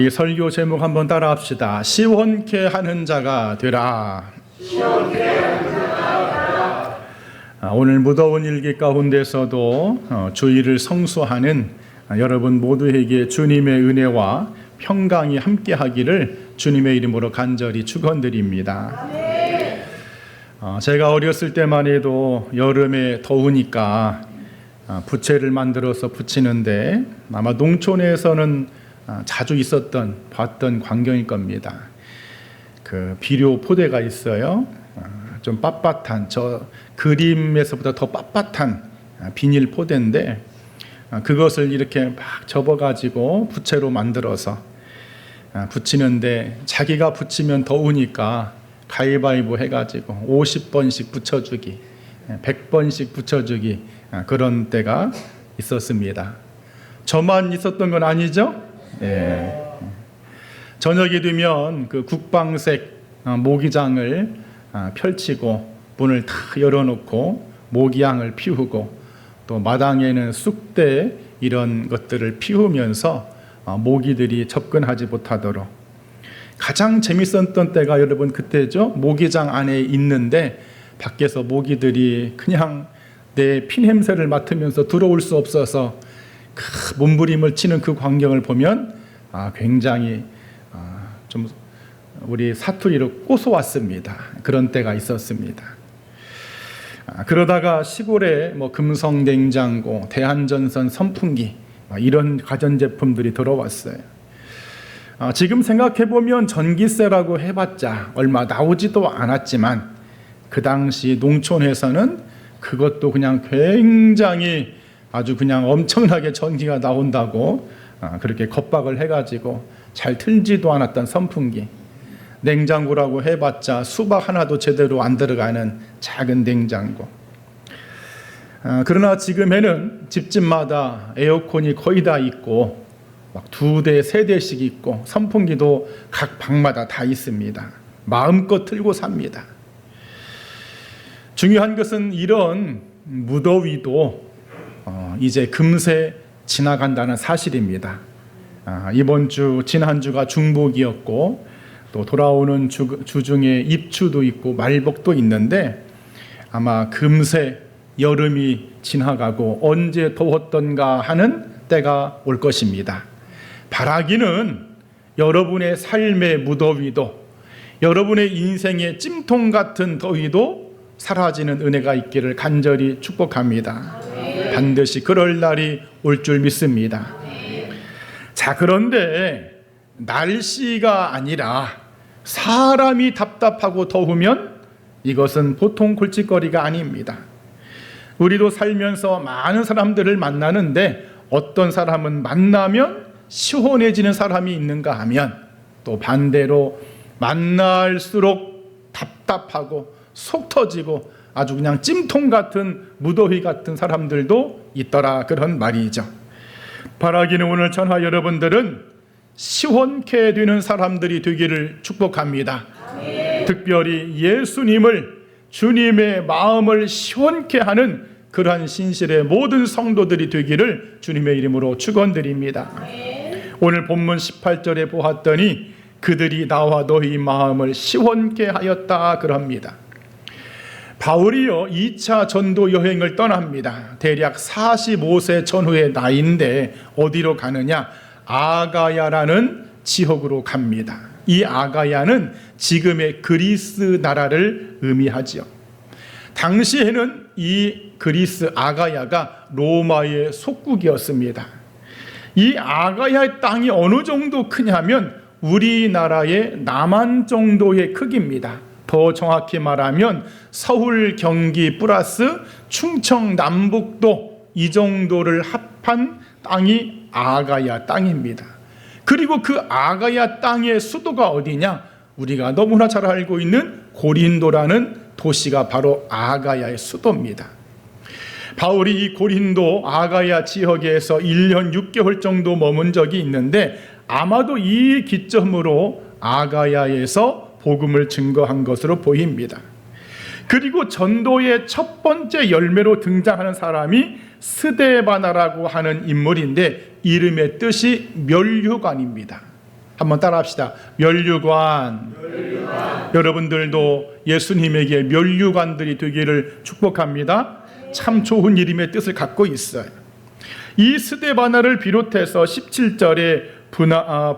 이 설교 제목 한번 따라합시다. 시원케 하는 자가 되라. 오늘 무더운 일기 가운데서도 주일을 성수하는 여러분 모두에게 주님의 은혜와 평강이 함께하기를 주님의 이름으로 간절히 축원드립니다. 제가 어렸을 때만 해도 여름에 더우니까 부채를 만들어서 붙이는데 아마 농촌에서는 자주 봤던 광경일 겁니다. 그 비료 포대가 있어요. 좀 빳빳한, 저 그림에서보다 더 빳빳한 비닐 포대인데 그것을 이렇게 막 접어가지고 부채로 만들어서 붙이는데 자기가 붙이면 더우니까 가위바위보 해가지고 50번씩 붙여주기, 100번씩 붙여주기, 그런 때가 있었습니다. 저만 있었던 건 아니죠? 예. 저녁이 되면 그 국방색 모기장을 펼치고 문을 다 열어놓고 모기향을 피우고 또 마당에는 쑥대 이런 것들을 피우면서 모기들이 접근하지 못하도록. 가장 재밌었던 때가 여러분 그때죠. 모기장 안에 있는데 밖에서 모기들이 그냥 내 피냄새를 맡으면서 들어올 수 없어서 그 몸부림을 치는 그 광경을 보면 굉장히 좀 우리 사투리로 꼬소왔습니다. 그런 때가 있었습니다. 그러다가 시골에 금성냉장고, 대한전선 선풍기 이런 가전제품들이 들어왔어요. 지금 생각해보면 전기세라고 해봤자 얼마 나오지도 않았지만 그 당시 농촌에서는 그것도 그냥 굉장히 아주 그냥 엄청나게 전기가 나온다고 그렇게 겁박을 해가지고 잘 틀지도 않았던 선풍기, 냉장고라고 해봤자 수박 하나도 제대로 안 들어가는 작은 냉장고. 그러나 지금에는 집집마다 에어컨이 거의 다 있고 막 2대, 3대씩 있고 선풍기도 각 방마다 다 있습니다. 마음껏 틀고 삽니다. 중요한 것은 이런 무더위도 이제 금세 지나간다는 사실입니다. 이번 주, 지난주가 중복이었고 또 돌아오는 주 중에 입추도 있고 말복도 있는데 아마 금세 여름이 지나가고 언제 더웠던가 하는 때가 올 것입니다. 바라기는 여러분의 삶의 무더위도, 여러분의 인생의 찜통 같은 더위도 사라지는 은혜가 있기를 간절히 축복합니다. 반드시 그럴 날이 올 줄 믿습니다. 자, 그런데 날씨가 아니라 사람이 답답하고 더우면 이것은 보통 골칫거리가 아닙니다. 우리도 살면서 많은 사람들을 만나는데 어떤 사람은 만나면 시원해지는 사람이 있는가 하면 또 반대로 만날수록 답답하고 속 터지고 아주 그냥 찜통 같은 무더위 같은 사람들도 있더라, 그런 말이죠. 바라기는 오늘 전화 여러분들은 시원케 되는 사람들이 되기를 축복합니다. 특별히 예수님을, 주님의 마음을 시원케 하는 그러한 신실의 모든 성도들이 되기를 주님의 이름으로 축원드립니다. 오늘 본문 18절에 보았더니 그들이 나와 너희 마음을 시원케 하였다 그럽니다. 바울이요 2차 전도 여행을 떠납니다. 대략 45세 전후의 나이인데 어디로 가느냐? 아가야라는 지역으로 갑니다. 이 아가야는 지금의 그리스 나라를 의미하죠. 당시에는 이 그리스 아가야가 로마의 속국이었습니다. 이 아가야의 땅이 어느 정도 크냐면 우리나라의 남한 정도의 크기입니다. 더 정확히 말하면 서울, 경기 플러스 충청, 남북도 이 정도를 합한 땅이 아가야 땅입니다. 그리고 그 아가야 땅의 수도가 어디냐? 우리가 너무나 잘 알고 있는 고린도라는 도시가 바로 아가야의 수도입니다. 바울이 이 고린도 아가야 지역에서 1년 6개월 정도 머문 적이 있는데 아마도 이 기점으로 아가야에서 복음을 증거한 것으로 보입니다. 그리고 전도의 첫 번째 열매로 등장하는 사람이 스데바나라고 하는 인물인데 이름의 뜻이 멸류관입니다. 한번 따라합시다. 면류관. 여러분들도 예수님에게 면류관들이 되기를 축복합니다. 참 좋은 이름의 뜻을 갖고 있어요. 이 스데바나를 비롯해서 17절에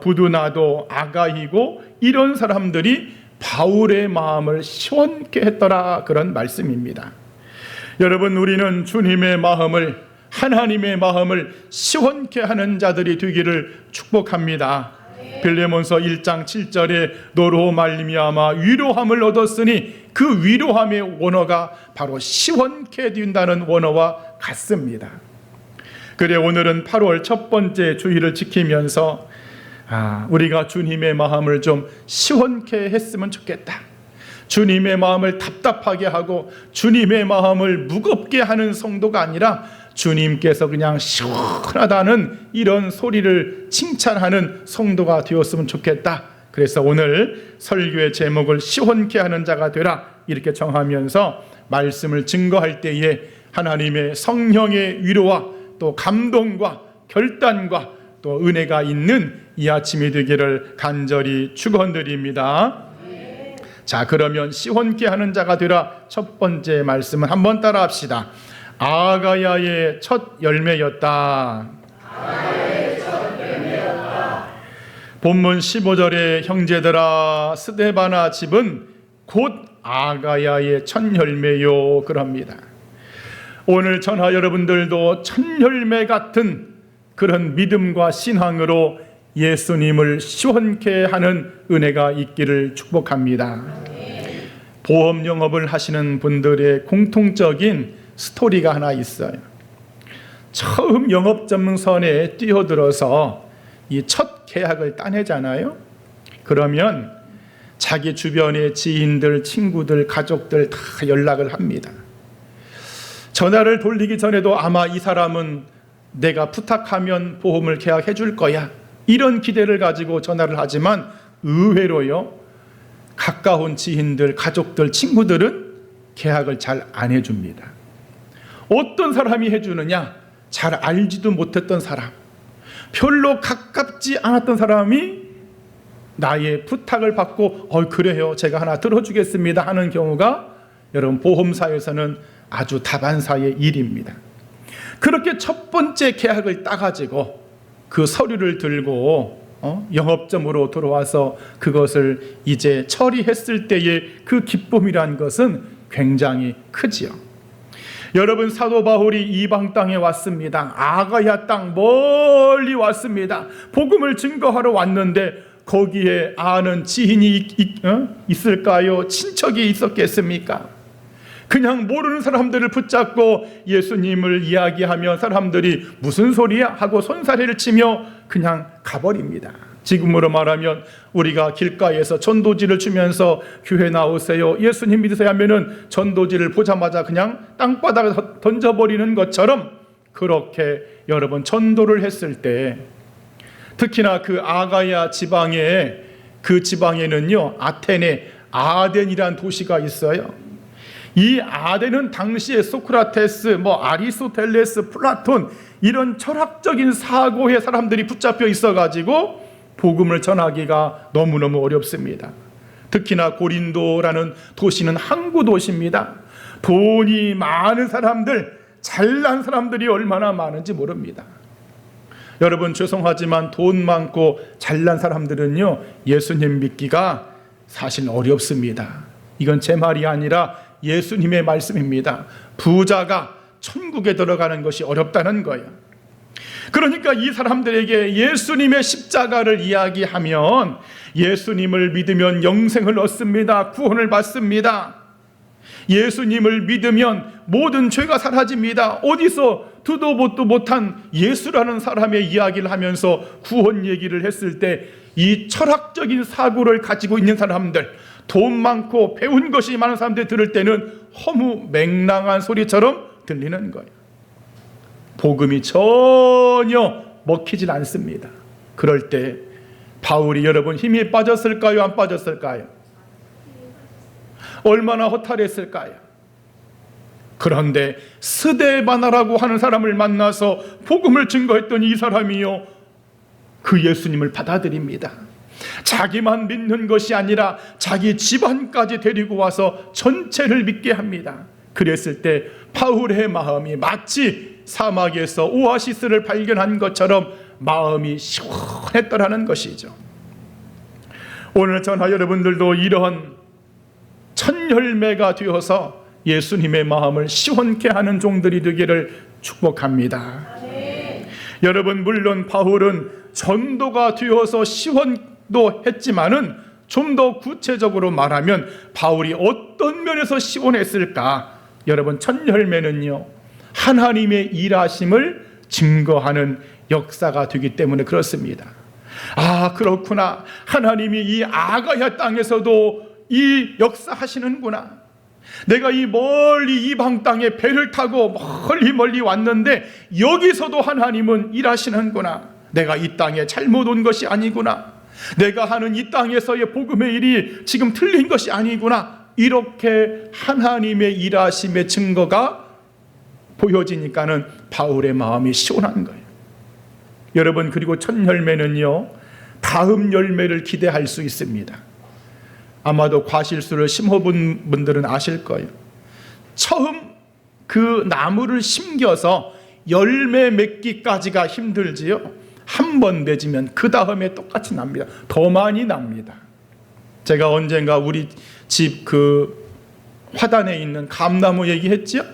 부두나도, 아가이고 이런 사람들이 바울의 마음을 시원케 했더라, 그런 말씀입니다. 여러분, 우리는 주님의 마음을, 하나님의 마음을 시원케 하는 자들이 되기를 축복합니다. 빌레몬서 1장 7절에 너로 말미암아 위로함을 얻었으니 그 위로함의 원어가 바로 시원케 된다는 원어와 같습니다. 그래, 오늘은 8월 첫 번째 주일을 지키면서 우리가 주님의 마음을 좀 시원케 했으면 좋겠다. 주님의 마음을 답답하게 하고 주님의 마음을 무겁게 하는 성도가 아니라 주님께서 그냥 시원하다는 이런 소리를 칭찬하는 성도가 되었으면 좋겠다. 그래서 오늘 설교의 제목을 시원케 하는 자가 되라, 이렇게 정하면서 말씀을 증거할 때에 하나님의 성령의 위로와 또 감동과 결단과 또 은혜가 있는 이 아침이 되기를 간절히 축원드립니다. 자, 그러면 시원케 하는 자가 되라 첫 번째 말씀은 한번 따라합시다. 아가야의 첫 열매였다. 본문 15절에 형제들아 스데바나 집은 곧 아가야의 첫 열매요, 그럽니다. 오늘 전하 여러분들도 첫 열매 같은 그런 믿음과 신앙으로 예수님을 시원케 하는 은혜가 있기를 축복합니다. 보험 영업을 하시는 분들의 공통적인 스토리가 하나 있어요. 처음 영업증명선에 뛰어들어서 이 첫 계약을 따내잖아요. 그러면 자기 주변의 지인들, 친구들, 가족들 다 연락을 합니다. 전화를 돌리기 전에도 아마 이 사람은 내가 부탁하면 보험을 계약해 줄 거야, 이런 기대를 가지고 전화를 하지만 의외로요, 가까운 지인들, 가족들, 친구들은 계약을 잘 안 해줍니다. 어떤 사람이 해주느냐? 잘 알지도 못했던 사람, 별로 가깝지 않았던 사람이 나의 부탁을 받고 그래요, 제가 하나 들어주겠습니다 하는 경우가 여러분 보험사에서는 아주 다반사의 일입니다. 그렇게 첫 번째 계약을 따가지고 그 서류를 들고 영업점으로 들어와서 그것을 이제 처리했을 때의 그 기쁨이란 것은 굉장히 크지요. 여러분, 사도 바울이 이방 땅에 왔습니다. 아가야 땅 멀리 왔습니다. 복음을 증거하러 왔는데 거기에 아는 지인이 있을까요? 친척이 있었겠습니까? 그냥 모르는 사람들을 붙잡고 예수님을 이야기하며 사람들이 무슨 소리야 하고 손사래를 치며 그냥 가버립니다. 지금으로 말하면 우리가 길가에서 전도지를 주면서 교회 나오세요, 예수님 믿으세요 하면은 전도지를 보자마자 그냥 땅바닥에 던져버리는 것처럼 그렇게 여러분 전도를 했을 때, 특히나 그 아가야 지방에, 그 지방에는요 아테네, 아덴이란 도시가 있어요. 이 아덴은 당시에 소크라테스, 아리스토텔레스, 플라톤 이런 철학적인 사고에 사람들이 붙잡혀 있어가지고 복음을 전하기가 너무너무 어렵습니다. 특히나 고린도라는 도시는 항구 도시입니다. 돈이 많은 사람들, 잘난 사람들이 얼마나 많은지 모릅니다. 여러분, 죄송하지만 돈 많고 잘난 사람들은요 예수님 믿기가 사실 어렵습니다. 이건 제 말이 아니라 예수님의 말씀입니다. 부자가 천국에 들어가는 것이 어렵다는 거예요. 그러니까 이 사람들에게 예수님의 십자가를 이야기하면 예수님을 믿으면 영생을 얻습니다. 구원을 받습니다. 예수님을 믿으면 모든 죄가 사라집니다. 어디서 듣도 보도 못한 예수라는 사람의 이야기를 하면서 구원 얘기를 했을 때 이 철학적인 사고를 가지고 있는 사람들, 돈 많고 배운 것이 많은 사람들이 들을 때는 허무 맹랑한 소리처럼 들리는 거예요. 복음이 전혀 먹히질 않습니다. 그럴 때 바울이 여러분 힘이 빠졌을까요? 안 빠졌을까요? 얼마나 허탈했을까요? 그런데 스데바나라고 하는 사람을 만나서 복음을 증거했던 이 사람이요, 그 예수님을 받아들입니다. 자기만 믿는 것이 아니라 자기 집안까지 데리고 와서 전체를 믿게 합니다. 그랬을 때 바울의 마음이 마치 사막에서 오아시스를 발견한 것처럼 마음이 시원했더라는 것이죠. 오늘 저나 여러분들도 이런 첫 열매가 되어서 예수님의 마음을 시원케 하는 종들이 되기를 축복합니다. 여러분, 물론 바울은 전도가 되어서 시원도 했지만은 좀 더 구체적으로 말하면 바울이 어떤 면에서 시원했을까? 여러분, 첫 열매는요, 하나님의 일하심을 증거하는 역사가 되기 때문에 그렇습니다. 아, 그렇구나. 하나님이 이 아가야 땅에서도 이 역사하시는구나. 내가 이 멀리 이방 땅에 배를 타고 멀리 왔는데 여기서도 하나님은 일하시는구나. 내가 이 땅에 잘못 온 것이 아니구나. 내가 하는 이 땅에서의 복음의 일이 지금 틀린 것이 아니구나. 이렇게 하나님의 일하심의 증거가 보여지니까는 바울의 마음이 시원한 거예요. 여러분, 그리고 첫 열매는요, 다음 열매를 기대할 수 있습니다. 아마도 과실수를 심어본 분들은 아실 거예요. 처음 그 나무를 심겨서 열매 맺기까지가 힘들지요, 한 번 맺으면 그 다음에 똑같이 납니다. 더 많이 납니다. 제가 언젠가 우리 집 그 화단에 있는 감나무 얘기했죠?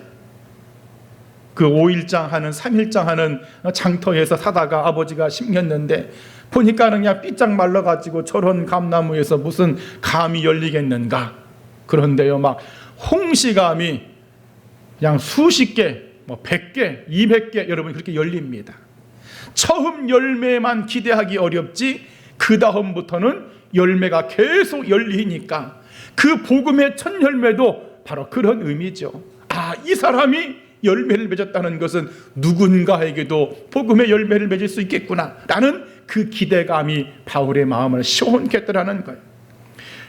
그 5일장 하는 3일장 하는 장터에서 사다가 아버지가 심겼는데 보니까는 그냥 삐짝 말라가지고 저런 감나무에서 무슨 감이 열리겠는가. 그런데요, 막 홍시감이 그냥 수십 개, 100개, 200개 여러분 그렇게 열립니다. 처음 열매만 기대하기 어렵지 그 다음부터는 열매가 계속 열리니까 그 복음의 첫 열매도 바로 그런 의미죠. 아, 이 사람이 열매를 맺었다는 것은 누군가에게도 복음의 열매를 맺을 수 있겠구나 라는 그 기대감이 바울의 마음을 시원케 했더라는 거예요.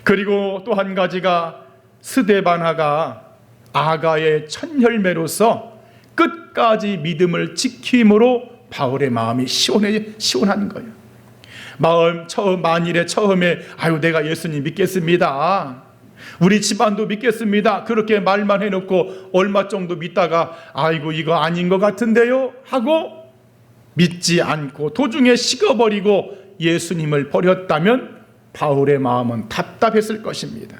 그리고 또 한 가지가 스데바나가 아가의 첫 열매로서 끝까지 믿음을 지킴으로 바울의 마음이 시원한 거예요. 만일에 처음에 아유 내가 예수님 믿겠습니다, 우리 집안도 믿겠습니다, 그렇게 말만 해놓고 얼마 정도 믿다가 아이고 이거 아닌 것 같은데요 하고 믿지 않고 도중에 식어버리고 예수님을 버렸다면 바울의 마음은 답답했을 것입니다.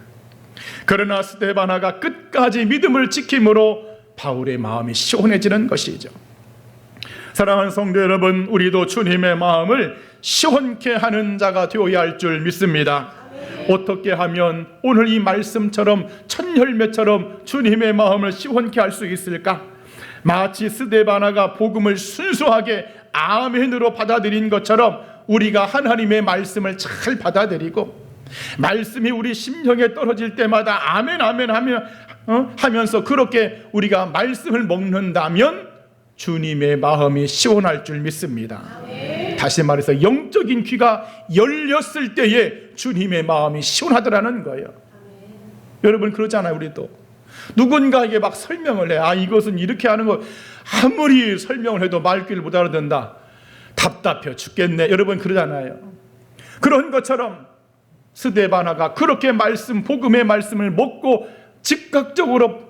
그러나 스데바나가 끝까지 믿음을 지킴으로 바울의 마음이 시원해지는 것이죠. 사랑하는 성도 여러분, 우리도 주님의 마음을 시원케 하는 자가 되어야 할 줄 믿습니다. 어떻게 하면 오늘 이 말씀처럼 첫 열매처럼 주님의 마음을 시원케 할 수 있을까? 마치 스데바나가 복음을 순수하게 아멘으로 받아들인 것처럼 우리가 하나님의 말씀을 잘 받아들이고 말씀이 우리 심령에 떨어질 때마다 아멘 아멘 하면서 그렇게 우리가 말씀을 먹는다면 주님의 마음이 시원할 줄 믿습니다. 다시 말해서 영적인 귀가 열렸을 때에 주님의 마음이 시원하더라는 거예요. 여러분 그러잖아요. 우리도 누군가에게 막 설명을 해. 아 이것은 이렇게 하는 거 아무리 설명을 해도 말귀를 못 알아듣는다, 답답해 죽겠네, 여러분 그러잖아요. 그런 것처럼 스데바나가 그렇게 복음의 말씀을 먹고 즉각적으로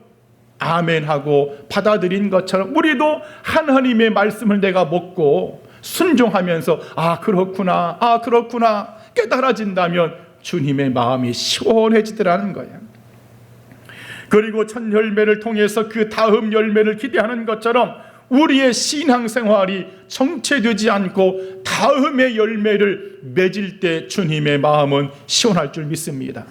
아멘하고 받아들인 것처럼 우리도 하나님의 말씀을 내가 먹고 순종하면서 아 그렇구나 깨달아진다면 주님의 마음이 시원해지더라는 거예요. 그리고 첫 열매를 통해서 그 다음 열매를 기대하는 것처럼 우리의 신앙생활이 정체되지 않고 다음의 열매를 맺을 때 주님의 마음은 시원할 줄 믿습니다.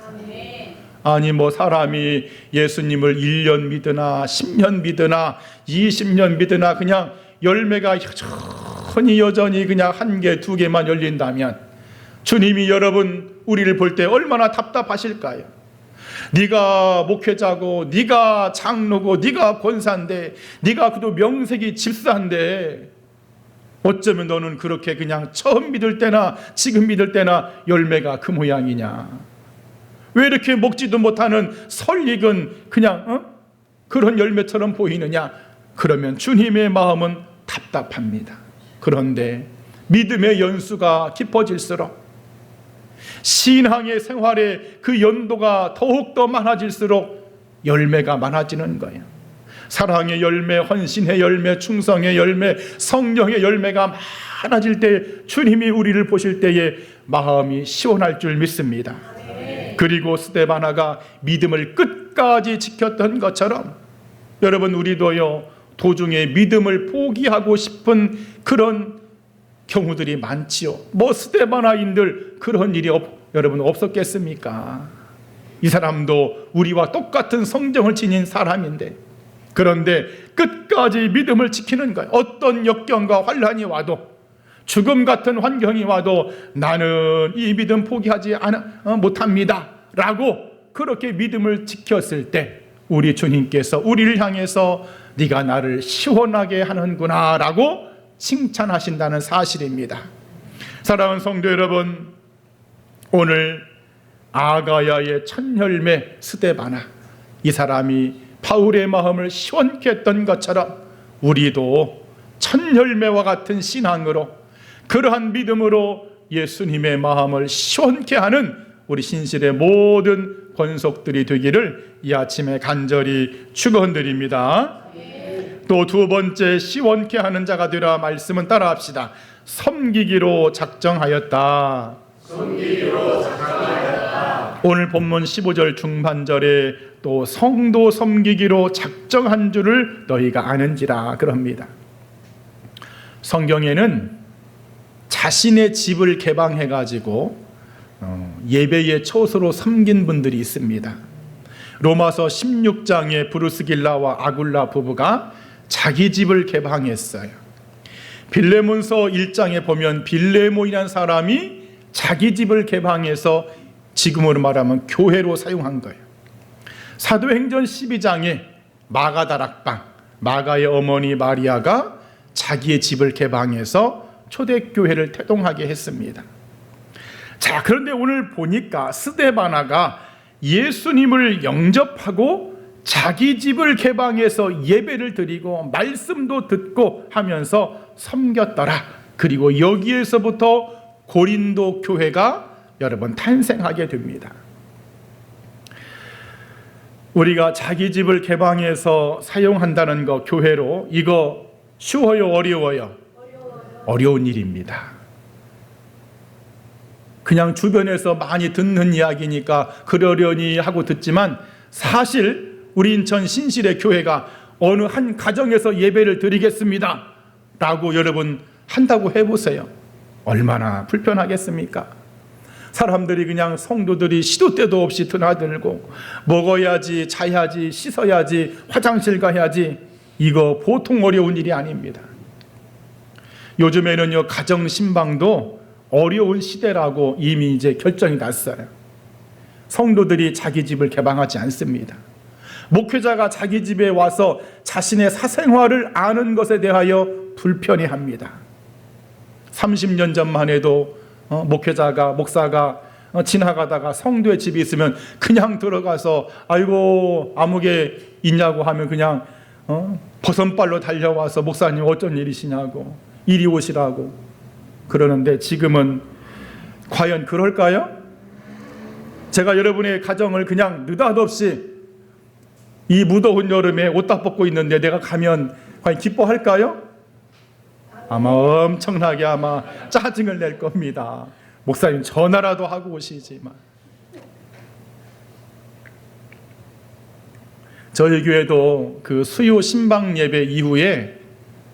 아니 사람이 예수님을 1년 믿으나 10년 믿으나 20년 믿으나 그냥 열매가 여전히 그냥 1개 2개만 열린다면 주님이 여러분 우리를 볼 때 얼마나 답답하실까요? 네가 목회자고 네가 장로고 네가 권사인데 네가 그도 명색이 집사인데 어쩌면 너는 그렇게 그냥 처음 믿을 때나 지금 믿을 때나 열매가 그 모양이냐? 왜 이렇게 먹지도 못하는 설익은 그냥 그런 열매처럼 보이느냐? 그러면 주님의 마음은 답답합니다. 그런데 믿음의 연수가 깊어질수록 신앙의 생활에 그 연도가 더욱더 많아질수록 열매가 많아지는 거예요. 사랑의 열매, 헌신의 열매, 충성의 열매, 성령의 열매가 많아질 때 주님이 우리를 보실 때에 마음이 시원할 줄 믿습니다. 그리고 스데바나가 믿음을 끝까지 지켰던 것처럼 여러분, 우리도요, 도중에 믿음을 포기하고 싶은 그런 경우들이 많지요. 뭐 스데바나인들 그런 일이 여러분 없었겠습니까? 이 사람도 우리와 똑같은 성정을 지닌 사람인데, 그런데 끝까지 믿음을 지키는 거예요. 어떤 역경과 환난이 와도, 죽음 같은 환경이 와도 나는 이 믿음 포기하지 못합니다 라고 그렇게 믿음을 지켰을 때 우리 주님께서 우리를 향해서 네가 나를 시원하게 하는구나 라고 칭찬하신다는 사실입니다. 사랑하는 성도 여러분, 오늘 아가야의 첫 열매 스데바나, 이 사람이 바울의 마음을 시원케 했던 것처럼 우리도 첫 열매와 같은 신앙으로, 그러한 믿음으로 예수님의 마음을 시원케 하는 우리 신실의 모든 권속들이 되기를 이 아침에 간절히 축원드립니다. 또 두 번째, 시원케 하는 자가 되라 말씀은 따라합시다. 섬기기로 작정하였다. 오늘 본문 15절 중반절에 또 성도 섬기기로 작정한 줄을 너희가 아는지라 그럽니다. 성경에는 자신의 집을 개방해가지고 예배의 처소로 섬긴 분들이 있습니다. 로마서 16장에 브루스길라와 아굴라 부부가 자기 집을 개방했어요. 빌레몬서 1장에 보면 빌레몬이라는 사람이 자기 집을 개방해서 지금으로 말하면 교회로 사용한 거예요. 사도행전 12장에 마가다락방, 마가의 어머니 마리아가 자기의 집을 개방해서 초대교회를 태동하게 했습니다. 자, 그런데 오늘 보니까 스데바나가 예수님을 영접하고 자기 집을 개방해서 예배를 드리고 말씀도 듣고 하면서 섬겼더라. 그리고 여기에서부터 고린도 교회가 여러분 탄생하게 됩니다. 우리가 자기 집을 개방해서 사용한다는 거, 교회로, 이거 쉬워요, 어려워요? 어려운 일입니다. 그냥 주변에서 많이 듣는 이야기니까 그러려니 하고 듣지만, 사실 우리 인천 신실의 교회가 어느 한 가정에서 예배를 드리겠습니다 라고 여러분 한다고 해보세요. 얼마나 불편하겠습니까? 사람들이 그냥 성도들이 시도 때도 없이 드나들고 먹어야지, 자야지, 씻어야지, 화장실 가야지, 이거 보통 어려운 일이 아닙니다. 요즘에는요, 가정 신방도 어려운 시대라고 이미 이제 결정이 났어요. 성도들이 자기 집을 개방하지 않습니다. 목회자가 자기 집에 와서 자신의 사생활을 아는 것에 대하여 불편해합니다. 30년 전만 해도 목사가 지나가다가 성도의 집이 있으면 그냥 들어가서 아이고 아무개 있냐고 하면 그냥 버선발로 달려와서 목사님 어쩐 일이시냐고, 이리 오시라고 그러는데, 지금은 과연 그럴까요? 제가 여러분의 가정을 그냥 느닷없이 이 무더운 여름에 옷 다 벗고 있는데 내가 가면 과연 기뻐할까요? 아마 엄청나게 아마 짜증을 낼 겁니다. 목사님 전화라도 하고 오시지만. 저희 교회도 그 수요 신방 예배 이후에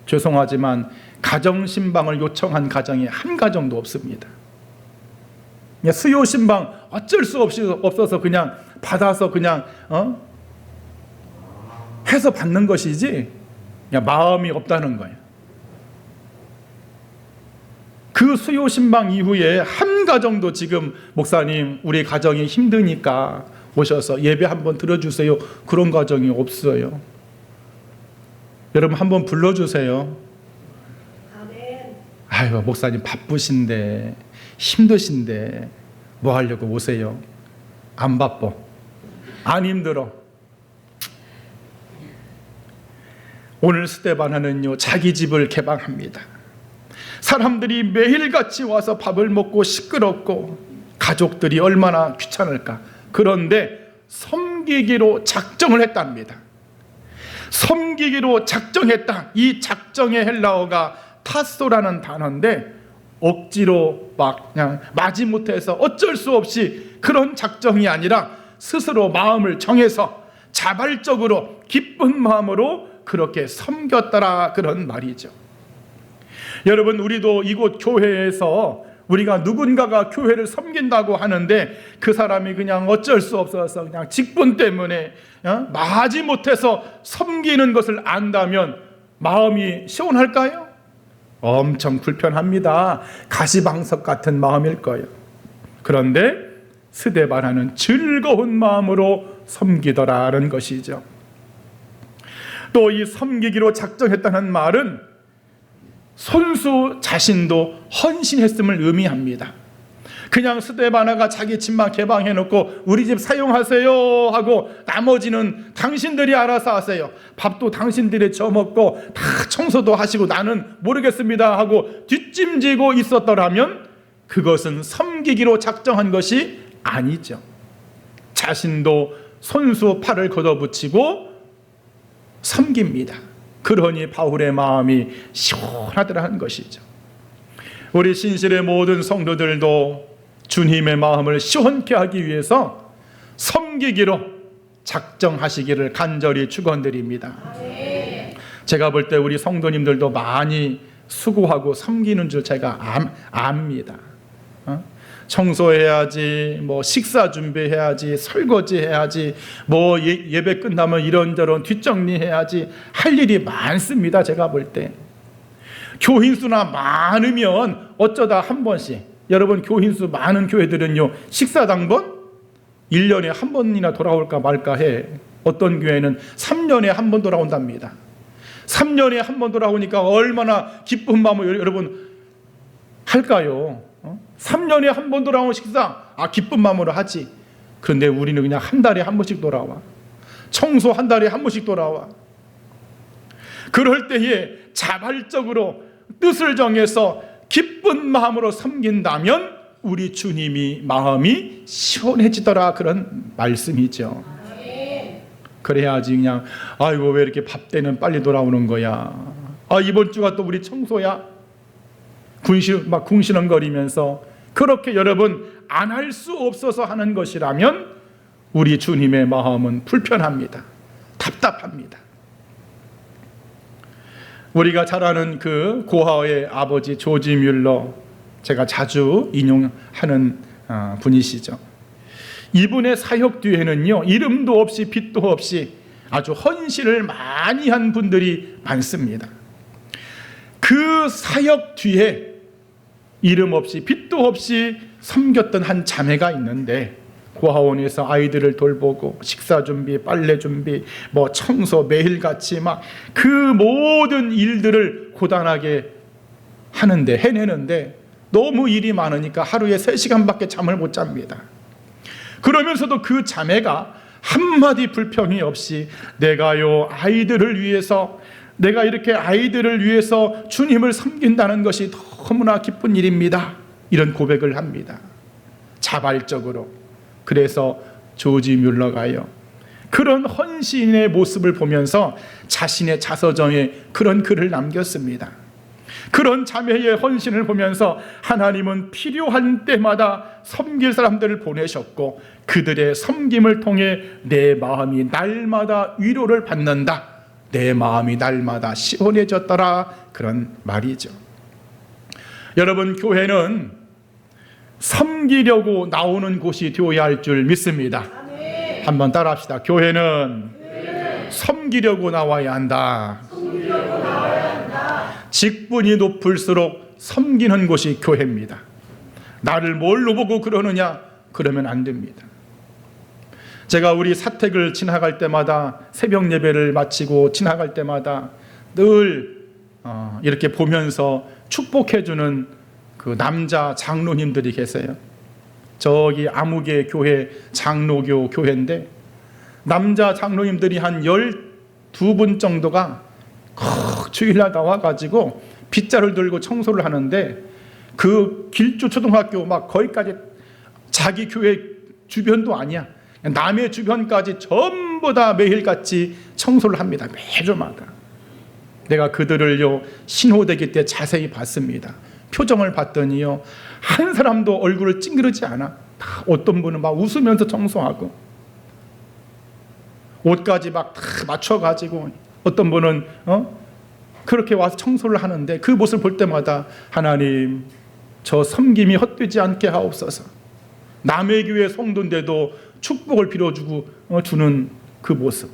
죄송하지만 가정 신방을 요청한 가정이 한 가정도 없습니다. 수요 신방 어쩔 수 없이 없어서 그냥 받아서 그냥 해서 받는 것이지 그냥 마음이 없다는 거예요. 그 수요 신방 이후에 한 가정도 지금 목사님 우리 가정이 힘드니까 오셔서 예배 한번 들어주세요, 그런 가정이 없어요. 여러분 한번 불러주세요. 아유 목사님 바쁘신데 힘드신데 뭐 하려고 오세요? 안 바빠, 안 힘들어. 오늘 스데바나는요 자기 집을 개방합니다. 사람들이 매일같이 와서 밥을 먹고 시끄럽고 가족들이 얼마나 귀찮을까. 그런데 섬기기로 작정을 했답니다. 섬기기로 작정했다. 이 작정의 헬라어가 타소라는 단어인데 억지로 막 그냥 마지못해서 어쩔 수 없이 그런 작정이 아니라 스스로 마음을 정해서 자발적으로 기쁜 마음으로 그렇게 섬겼더라, 그런 말이죠. 여러분, 우리도 이곳 교회에서 우리가 누군가가 교회를 섬긴다고 하는데 그 사람이 그냥 어쩔 수 없어서 그냥 직분 때문에 마지못해서 섬기는 것을 안다면 마음이 시원할까요? 엄청 불편합니다. 가시방석 같은 마음일 거예요. 그런데 스데반아는 즐거운 마음으로 섬기더라는 것이죠. 또 이 섬기기로 작정했다는 말은 손수 자신도 헌신했음을 의미합니다. 그냥 스데바나가 자기 집만 개방해놓고 우리 집 사용하세요 하고 나머지는 당신들이 알아서 하세요, 밥도 당신들이 저먹고 다 청소도 하시고 나는 모르겠습니다 하고 뒷짐지고 있었더라면 그것은 섬기기로 작정한 것이 아니죠. 자신도 손수 팔을 걷어붙이고 섬깁니다. 그러니 바울의 마음이 시원하더라는 것이죠. 우리 신실의 모든 성도들도 주님의 마음을 시원케 하기 위해서 섬기기로 작정하시기를 간절히 축원드립니다. 제가 볼 때 우리 성도님들도 많이 수고하고 섬기는 줄 제가 압니다. 청소해야지, 뭐 식사 준비해야지, 설거지 해야지, 뭐 예배 끝나면 이런저런 뒷정리해야지, 할 일이 많습니다. 제가 볼 때 교인수나 많으면 어쩌다 한 번씩, 여러분 교인수 많은 교회들은요 식사당번 1년에 한 번이나 돌아올까 말까 해. 어떤 교회는 3년에 한 번 돌아온답니다. 3년에 한 번 돌아오니까 얼마나 기쁜 마음을 여러분 할까요? 3년에 한 번 돌아온 식사, 기쁜 마음으로 하지. 그런데 우리는 그냥 한 달에 한 번씩 돌아와. 청소 한 달에 한 번씩 돌아와. 그럴 때에 자발적으로 뜻을 정해서 기쁜 마음으로 섬긴다면 우리 주님이 마음이 시원해지더라, 그런 말씀이죠. 그래야지 그냥 아이고 왜 이렇게 밥 때는 빨리 돌아오는 거야, 이번 주가 또 우리 청소야, 궁시렁거리면서 그렇게 여러분 안 할 수 없어서 하는 것이라면 우리 주님의 마음은 불편합니다. 답답합니다. 우리가 잘 아는 그 고아의 아버지 조지 뮬러, 제가 자주 인용하는 분이시죠. 이분의 사역 뒤에는요 이름도 없이 빛도 없이 아주 헌신을 많이 한 분들이 많습니다. 그 사역 뒤에 이름 없이 빛도 없이 섬겼던 한 자매가 있는데, 고아원에서 아이들을 돌보고 식사 준비, 빨래 준비, 뭐 청소 매일같이 막 그 모든 일들을 고단하게 해내는데 너무 일이 많으니까 하루에 3시간밖에 잠을 못 잡니다. 그러면서도 그 자매가 한마디 불평이 없이 내가요 아이들을 위해서, 내가 이렇게 아이들을 위해서 주님을 섬긴다는 것이 너무나 기쁜 일입니다, 이런 고백을 합니다. 자발적으로. 그래서 조지 뮬러가요 그런 헌신의 모습을 보면서 자신의 자서정에 그런 글을 남겼습니다. 그런 자매의 헌신을 보면서 하나님은 필요한 때마다 섬길 사람들을 보내셨고 그들의 섬김을 통해 내 마음이 날마다 위로를 받는다, 내 마음이 날마다 시원해졌더라, 그런 말이죠. 여러분, 교회는 섬기려고 나오는 곳이 되어야 할 줄 믿습니다. 한번 따라합시다. 교회는 섬기려고 나와야 한다. 직분이 높을수록 섬기는 곳이 교회입니다. 나를 뭘로 보고 그러느냐? 그러면 안 됩니다. 제가 우리 사택을 지나갈 때마다, 새벽 예배를 마치고 지나갈 때마다 늘 이렇게 보면서 축복해주는 그 남자 장로님들이 계세요. 저기 아무개 교회 장로교 교회인데 남자 장로님들이 한 12분 정도가 주일날 나와가지고 빗자루를 들고 청소를 하는데 그 길주 초등학교 막 거기까지 자기 교회 주변도 아니야. 남의 주변까지 전부 다 매일같이 청소를 합니다. 매주마다. 내가 그들을요 신호대기 때 자세히 봤습니다. 표정을 봤더니요 한 사람도 얼굴을 찡그리지 않아. 다 어떤 분은 막 웃으면서 청소하고 옷까지 막 다 맞춰가지고 어떤 분은 그렇게 와서 청소를 하는데 그 모습을 볼 때마다 하나님 저 섬김이 헛되지 않게 하옵소서. 남의 교회 성도인데도 축복을 빌어주고 주는 그 모습.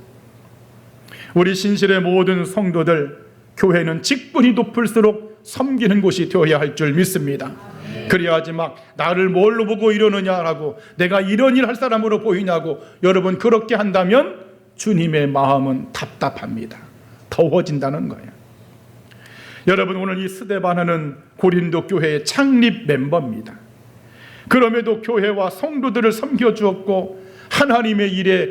우리 신실의 모든 성도들 교회는 직분이 높을수록 섬기는 곳이 되어야 할 줄 믿습니다. 그래야지 막 나를 뭘로 보고 이러느냐라고 내가 이런 일 할 사람으로 보이냐고 여러분 그렇게 한다면 주님의 마음은 답답합니다. 더워진다는 거예요. 여러분 오늘 이 스데바나는 고린도 교회의 창립 멤버입니다. 그럼에도 교회와 성도들을 섬겨주었고 하나님의 일에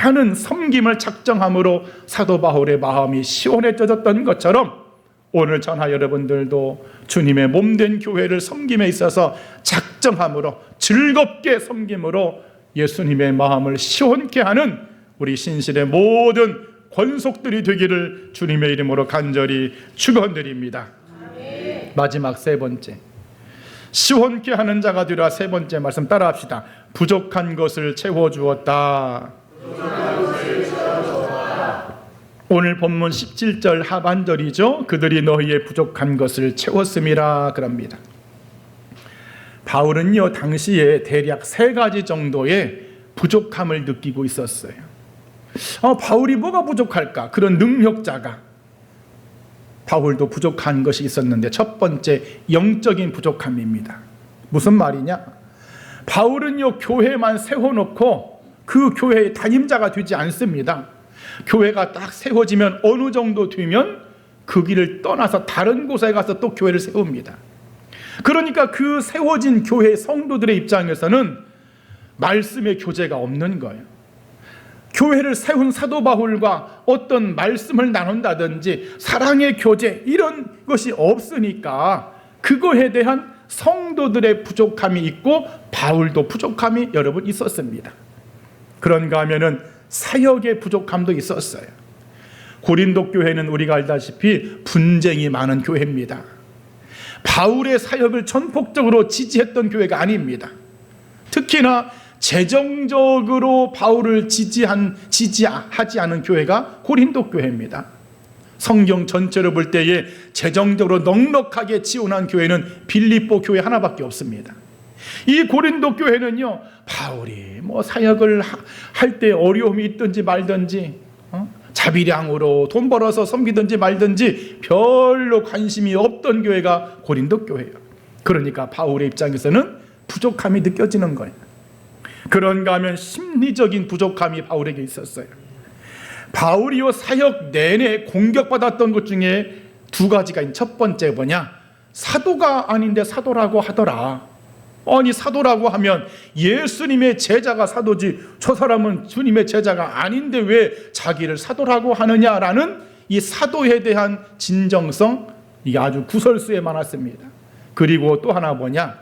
많은 섬김을 작정함으로 사도 바울의 마음이 시원해졌던 것처럼 오늘 저나 여러분들도 주님의 몸된 교회를 섬김에 있어서 작정함으로 즐겁게 섬김으로 예수님의 마음을 시원케 하는 우리 신실의 모든 권속들이 되기를 주님의 이름으로 간절히 축원드립니다. 마지막 세 번째, 시원케 하는 자가 되라. 세 번째 말씀 따라합시다. 부족한 것을 채워주었다. 오늘 본문 17절 하반절이죠. 그들이 너희의 부족한 것을 채웠음이라 그럽니다. 바울은요 당시에 대략 3가지 정도의 부족함을 느끼고 있었어요. 바울이 뭐가 부족할까? 그런 능력자가 바울도 부족한 것이 있었는데 첫 번째 영적인 부족함입니다. 무슨 말이냐? 바울은요 교회만 세워놓고 그 교회의 담임자가 되지 않습니다. 교회가 딱 세워지면 어느 정도 되면 그 길을 떠나서 다른 곳에 가서 또 교회를 세웁니다. 그러니까 그 세워진 교회 성도들의 입장에서는 말씀의 교제가 없는 거예요. 교회를 세운 사도 바울과 어떤 말씀을 나눈다든지 사랑의 교제 이런 것이 없으니까 그거에 대한 성도들의 부족함이 있고 바울도 부족함이 여러분 있었습니다. 그런가 하면은 사역의 부족함도 있었어요. 고린도 교회는 우리가 알다시피 분쟁이 많은 교회입니다. 바울의 사역을 전폭적으로 지지했던 교회가 아닙니다. 특히나 재정적으로 바울을 지지하지 않은 교회가 고린도 교회입니다. 성경 전체로 볼 때에 재정적으로 넉넉하게 지원한 교회는 빌립보 교회 하나밖에 없습니다. 이 고린도 교회는요 바울이 사역을 할 때 어려움이 있든지 말든지 자비량으로 돈 벌어서 섬기든지 말든지 별로 관심이 없던 교회가 고린도 교회예요. 그러니까 바울의 입장에서는 부족함이 느껴지는 거예요. 그런가 하면 심리적인 부족함이 바울에게 있었어요. 바울이요 사역 내내 공격받았던 것 중에 2가지가 있는. 첫 번째 뭐냐? 사도가 아닌데 사도라고 하더라. 아니 사도라고 하면 예수님의 제자가 사도지 저 사람은 주님의 제자가 아닌데 왜 자기를 사도라고 하느냐라는 이 사도에 대한 진정성, 이게 아주 구설수에 많았습니다. 그리고 또 하나 뭐냐?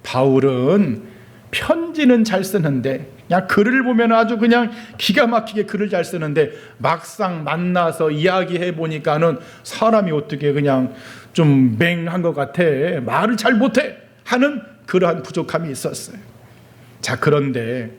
바울은 편지는 잘 쓰는데 그냥 글을 보면 아주 그냥 기가 막히게 글을 잘 쓰는데 막상 만나서 이야기해 보니까는 사람이 어떻게 그냥 좀 맹한 것 같아, 말을 잘 못해 하는 그러한 부족함이 있었어요. 자, 그런데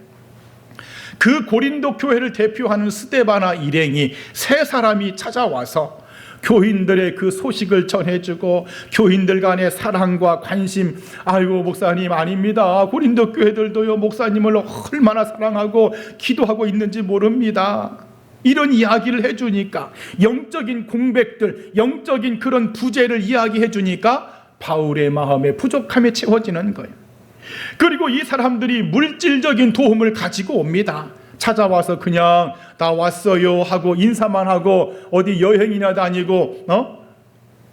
그 고린도 교회를 대표하는 스데바나 일행이 3사람이 찾아와서 교인들의 그 소식을 전해주고 교인들 간의 사랑과 관심, 아이고 목사님 아닙니다, 고린도 교회들도요 목사님을 얼마나 사랑하고 기도하고 있는지 모릅니다, 이런 이야기를 해주니까, 영적인 공백들, 영적인 그런 부재를 이야기해 주니까 바울의 마음에 부족함이 채워지는 거예요. 그리고 이 사람들이 물질적인 도움을 가지고 옵니다. 찾아와서 그냥 나 왔어요 하고 인사만 하고 어디 여행이나 다니고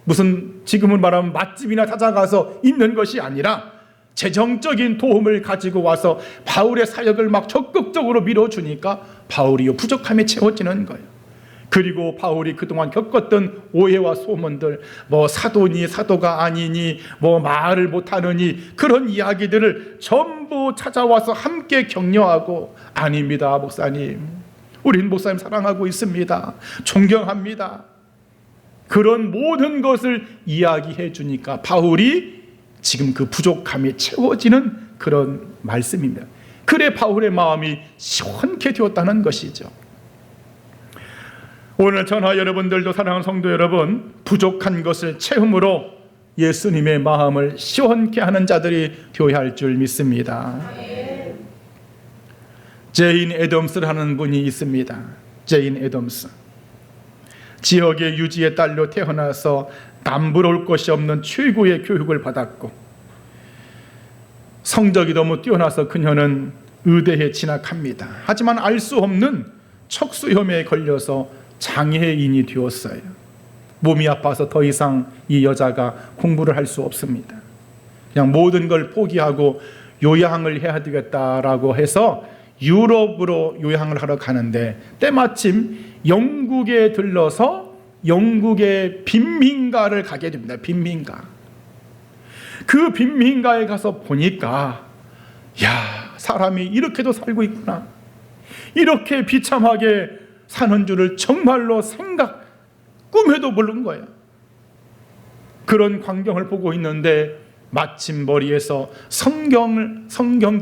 무슨 지금은 말하면 맛집이나 찾아가서 있는 것이 아니라 재정적인 도움을 가지고 와서 바울의 사역을 막 적극적으로 밀어주니까 바울이 부족함이 채워지는 거예요. 그리고 바울이 그동안 겪었던 오해와 소문들, 뭐 사도니 사도가 아니니, 뭐 말을 못하느니, 그런 이야기들을 전부 찾아와서 함께 격려하고, 아닙니다 목사님, 우린 목사님 사랑하고 있습니다, 존경합니다, 그런 모든 것을 이야기해 주니까 바울이 지금 그 부족함이 채워지는 그런 말씀입니다. 그래 바울의 마음이 시원케 되었다는 것이죠. 오늘 저나 여러분들도, 사랑하는 성도 여러분, 부족한 것을 채움으로 예수님의 마음을 시원케 하는 자들이 되어야 할 줄 믿습니다. 제인 애덤스라는 분이 있습니다. 제인 애덤스. 지역의 유지의 딸로 태어나서 남부러울 것이 없는 최고의 교육을 받았고, 성적이 너무 뛰어나서 그녀는 의대에 진학합니다. 하지만 알 수 없는 척수염에 걸려서 장애인이 되었어요. 몸이 아파서 더 이상 이 여자가 공부를 할 수 없습니다. 그냥 모든 걸 포기하고 요양을 해야 되겠다라고 해서 유럽으로 요양을 하러 가는데, 때마침 영국에 들러서 영국의 빈민가를 가게 됩니다. 빈민가. 그 빈민가에 가서 보니까, 야, 사람이 이렇게도 살고 있구나, 이렇게 비참하게 사는 줄을 정말로 꿈에도 모른 거예요. 그런 광경을 보고 있는데 마침 머리에서 성경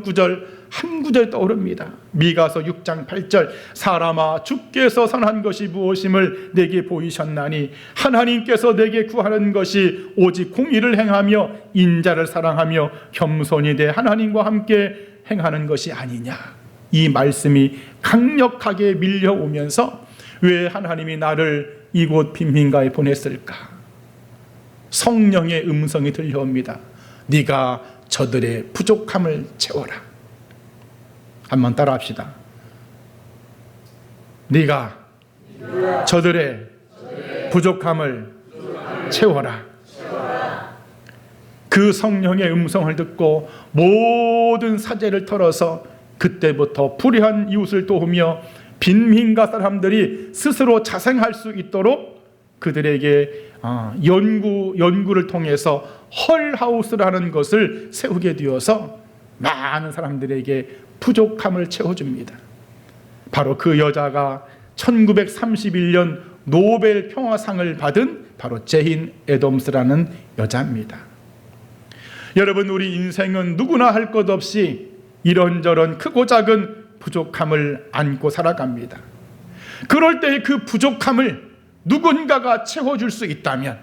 구절 한 구절 떠오릅니다. 미가서 6장 8절, 사람아 주께서 선한 것이 무엇임을 내게 보이셨나니 하나님께서 내게 구하는 것이 오직 공의를 행하며 인자를 사랑하며 겸손히 내 하나님과 함께 행하는 것이 아니냐. 이 말씀이 강력하게 밀려오면서 왜 하나님이 나를 이곳 빈민가에 보냈을까? 성령의 음성이 들려옵니다. 네가 저들의 부족함을 채워라. 한번 따라합시다. 네가 저들의 부족함을 채워라. 그 성령의 음성을 듣고 모든 사제를 털어서 그때부터 불의한 이웃을 도우며 빈민가 사람들이 스스로 자생할 수 있도록 그들에게 연구를 통해서 헐하우스라는 것을 세우게 되어서 많은 사람들에게 부족함을 채워줍니다. 바로 그 여자가 1931년 노벨 평화상을 받은 바로 제인 애덤스라는 여자입니다. 여러분, 우리 인생은 누구나 할 것 없이 이런저런 크고 작은 부족함을 안고 살아갑니다. 그럴 때 그 부족함을 누군가가 채워줄 수 있다면,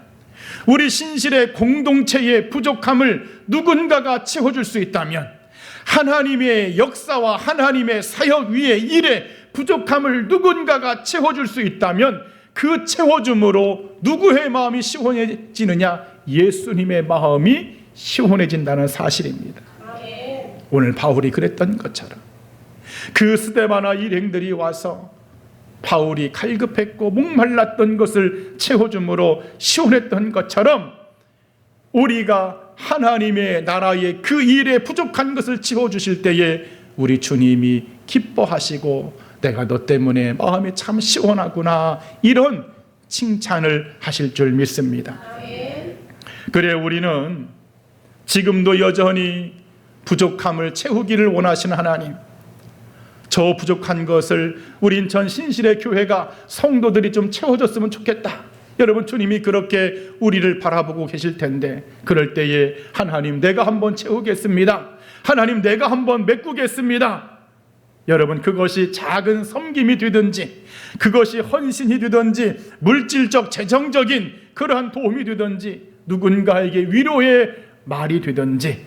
우리 신실의 공동체의 부족함을 누군가가 채워줄 수 있다면, 하나님의 역사와 하나님의 사역 위에 일에 부족함을 누군가가 채워줄 수 있다면, 그 채워줌으로 누구의 마음이 시원해지느냐? 예수님의 마음이 시원해진다는 사실입니다. 오늘 바울이 그랬던 것처럼 그 스데바나 일행들이 와서 바울이 갈급했고 목말랐던 것을 채워줌으로 시원했던 것처럼, 우리가 하나님의 나라의 그 일에 부족한 것을 채워주실 때에 우리 주님이 기뻐하시고, 내가 너 때문에 마음이 참 시원하구나, 이런 칭찬을 하실 줄 믿습니다. 그래, 우리는 지금도 여전히 부족함을 채우기를 원하시는 하나님, 저 부족한 것을 우린 전 신실의 교회가, 성도들이 좀 채워줬으면 좋겠다. 여러분, 주님이 그렇게 우리를 바라보고 계실 텐데, 그럴 때에 하나님 내가 한번 채우겠습니다, 하나님 내가 한번 메꾸겠습니다. 여러분, 그것이 작은 섬김이 되든지, 그것이 헌신이 되든지, 물질적 재정적인 그러한 도움이 되든지, 누군가에게 위로의 말이 되든지,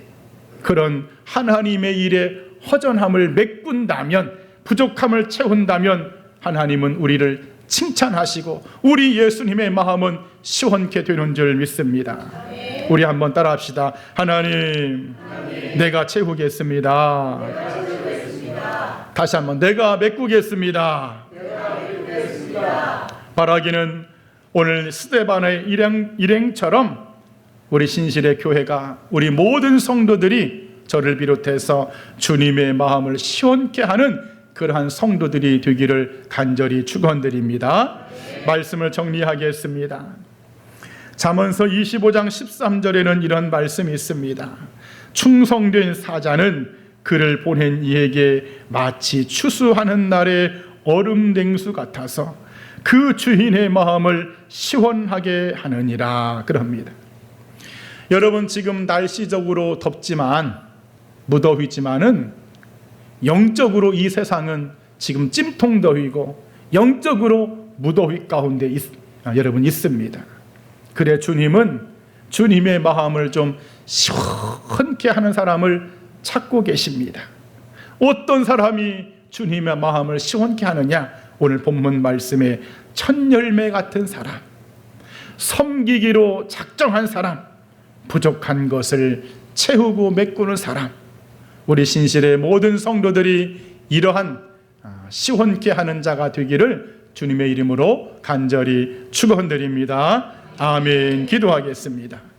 그런 하나님의 일에 허전함을 메꾼다면, 부족함을 채운다면 하나님은 우리를 칭찬하시고 우리 예수님의 마음은 시원케 되는 줄 믿습니다. 우리 한번 따라합시다. 하나님, 내가 채우겠습니다. 다시 한번, 내가 메꾸겠습니다. 바라기는 오늘 스데반의 일행처럼 우리 신실의 교회가, 우리 모든 성도들이 저를 비롯해서 주님의 마음을 시원케 하는 그러한 성도들이 되기를 간절히 축원드립니다. 말씀을 정리하겠습니다. 잠언서 25장 13절에는 이런 말씀이 있습니다. 충성된 사자는 그를 보낸 이에게 마치 추수하는 날의 얼음 냉수 같아서 그 주인의 마음을 시원하게 하느니라 그럽니다. 여러분, 지금 날씨적으로 덥지만 무더위지만은 영적으로 이 세상은 지금 찜통더위고 영적으로 무더위 가운데 여러분 있습니다. 그래 주님은 주님의 마음을 좀 시원케 하는 사람을 찾고 계십니다. 어떤 사람이 주님의 마음을 시원케 하느냐? 오늘 본문 말씀에 첫 열매 같은 사람, 섬기기로 작정한 사람, 부족한 것을 채우고 메꾸는 사람, 우리 신실의 모든 성도들이 이러한 시원케 하는 자가 되기를 주님의 이름으로 간절히 축원드립니다. 아멘. 기도하겠습니다.